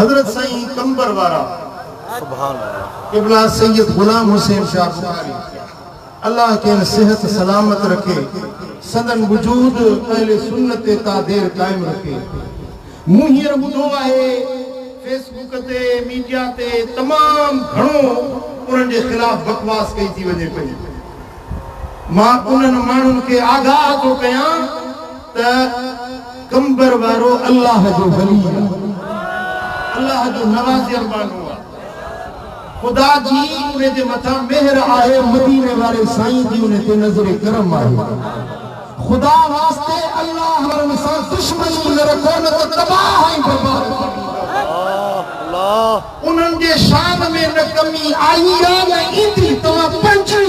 हजरत साईं कंबर वारा सुभान अल्लाह किबला सैयद गुलाम हुसैन शाह बुखारी अल्लाह के सेहत सलामत रखे, सदन वजूद अहले सुन्नत ता देर कायम रखे। मुहिर बुधो आहे फेसबुक ते मीडिया ते तमाम घणो उन जे खिलाफ बकवास कई थी वने पई। मां उन मानुन के आगाह तो कया त कंबर वारो अल्लाह जो वली है, अल्लाह जो नवाज़ियल मानू है। खुदा जी उन जे मथा मेहर आहे, मदीने वाले साईं जी उन ते नजर करम आहे। खुदा वास्ते अल्लाह वारन सां दुश्मनी न रखो, न तो तबाह ऐं बर्बाद। अल्लाह उन्हनि जे शान में न कमी आई आहे न ईंदी। तव्हां पंहिंजी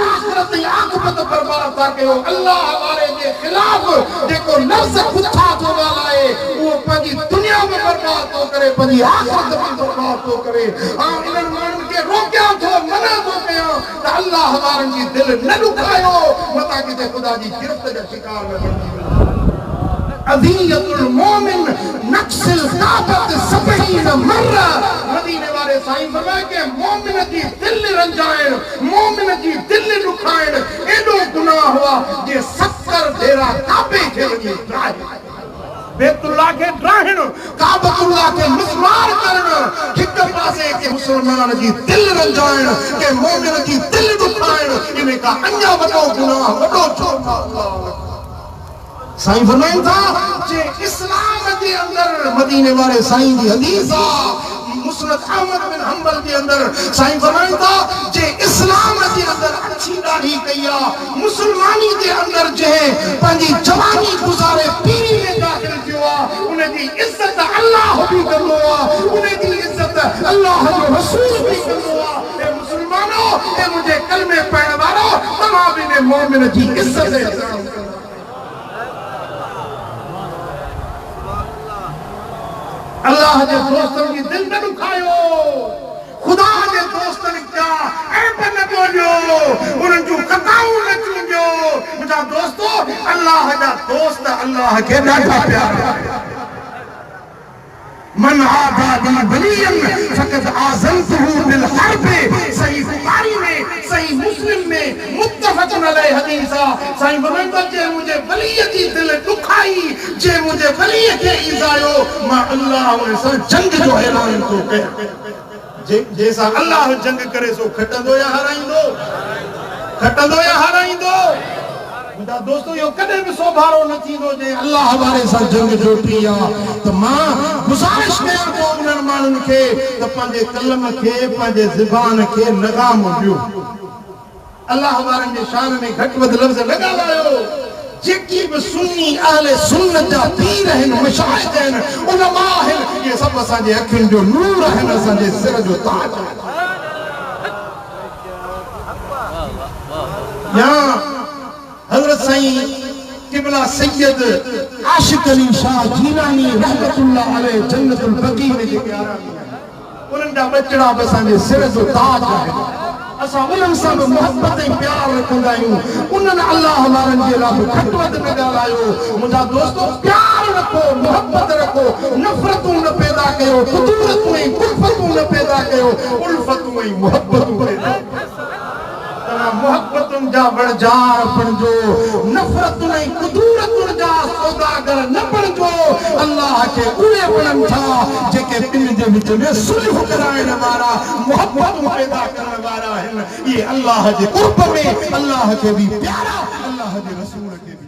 आख़िरत ऐं आक़िबत बर्बाद था कयो। अल्लाह वारे जे ख़िलाफ़ जेको लफ़्ज़ पुठा थो ॻाल्हाए उहो पंहिंजी दुनिया में बर्बाद थो करे, पंहिंजी आख़िरत में बर्बाद थो करे। इन्हनि माण्हुनि खे रोकियां थो, मना थो कयां त अल्लाह वारनि जी दिलि न ॾुखायो, मता किथे ख़ुदा जी गिरफ़्त जा शिकार न बणिजी वञो। अज़ियतुल मोमिन नक्सिल काबत सबईन मर्रा। मदीने वाले साईं फरमाए के मोमिन जी दिल रंजाइण, मोमिन जी दिल ॾुखाइण एॾो गुनाह हुआ जे 70 भेरा काबे खे वञी ड्राहिण, बैतुल्लाह के ड्राहिण, काबतुल्लाह के मिसमार करण। हिक पासे के मुसलमान जी दिल रंजाइण, के मोमिन जी दिल ॾुखाइण, इन का अञा वॾो गुनाह, वॾो जुर्म। साईं फरमाइन था जे इस्लाम के अंदर मदीने वाले साईं जी हदीस मुस्नद अहमद बिन हंबल के अंदर साईं फरमाइन था जे इस्लाम के अंदर अच्छी दाढ़ी कया, मुसलमानी के अंदर जे पंजी जवानी गुजारे पीरी में दाखिल किया, उन दी इज्जत अल्लाह भी करलो, उन दी इज्जत अल्लाह जो रसूल भी करलो। ए मुसलमानों, ए मुझे कलमे पढ़ने वालों, तमाम ने मोमिन जी इज्जत है। अल्लाह के दोस्तन की दिल न दुखायो, खुदा के दोस्तन क्या ऐब न बोलियो, उन जो खताऊं न चूंजो। मुझा दोस्तों, अल्लाह का दोस्त अल्लाह के ॾाढा प्यारा है। मन आदा ली वलियन फकद आज़मतहु बिल हर्ब। सही बुखारी में, सही मुस्लिम में मुत्तफक़ुन अलैहि हदीस। साईं फरमाइंदा जे मुझे वली जी दिल दुखाई, जे मुझे वली के इज़ायो, मां अल्लाह उन सां जंग जो ऐलान तो कया। जैसा अल्लाह जंग करे सो खटंदो या हराइंदो, खटंदो या हराइंदो। मुझा दोस्तों, यो कदे भी सोभारो न थींदो जे अल्लाह वारे सां जंग जोटी आ। त मां गुज़ारिश कयां थो उन्हनि माण्हुनि खे त पंहिंजे कलम खे, पंहिंजे ज़बान खे लगाम ॾियो। अल्लाह वारनि जे शान में घटि वधि लफ़्ज़ न ॻाल्हायो। जेकी भी सुन्नी अहले सुन्नत जा पीर आहिनि, मशाइख़ आहिनि, उलमा आहिनि, ये सभु असांजे अखियुनि जो नूर आहिनि, असांजे सिर जो ताज आहिनि। या हजरत साईं किबला सैयद आशिक अली शाह जीलानी रहमतुल्लाह अलैह जन्नतुल बकी में जेके आरामी आहिनि, उन्हनि जा बचड़ा बि असांजे सिर जो ताज आहिनि। असां उन्हनि सां बि मोहब्बत ऐं प्यार रखंदा आहियूं। उन्हनि अल्लाह वारनि जे लाइ बि घटि वधि न ॻाल्हायो। मुंहिंजा दोस्तों, प्यार रखो, मोहब्बत रखो, नफ़रतूं न पैदा कयो, कुदूरतूं ऐं कुल्फतूं न पैदा कयो, उल्फतूं ऐं मोहब्बतूं पैदा कयो। मोहब्बतुन जा बड़जार बणजो, नफ़रतुन ऐं कुदूरतुन जा सौदागर न बणजो। अल्लाह के उहे बणनि था जेके ॿिनि जे विच में सुलह कराइण वारा, मोहब्बत पैदा करण वारा आहिनि। ये अल्लाह जे क़ुर्ब में अल्लाह के भी प्यारा, अल्लाह जे रसूल के भी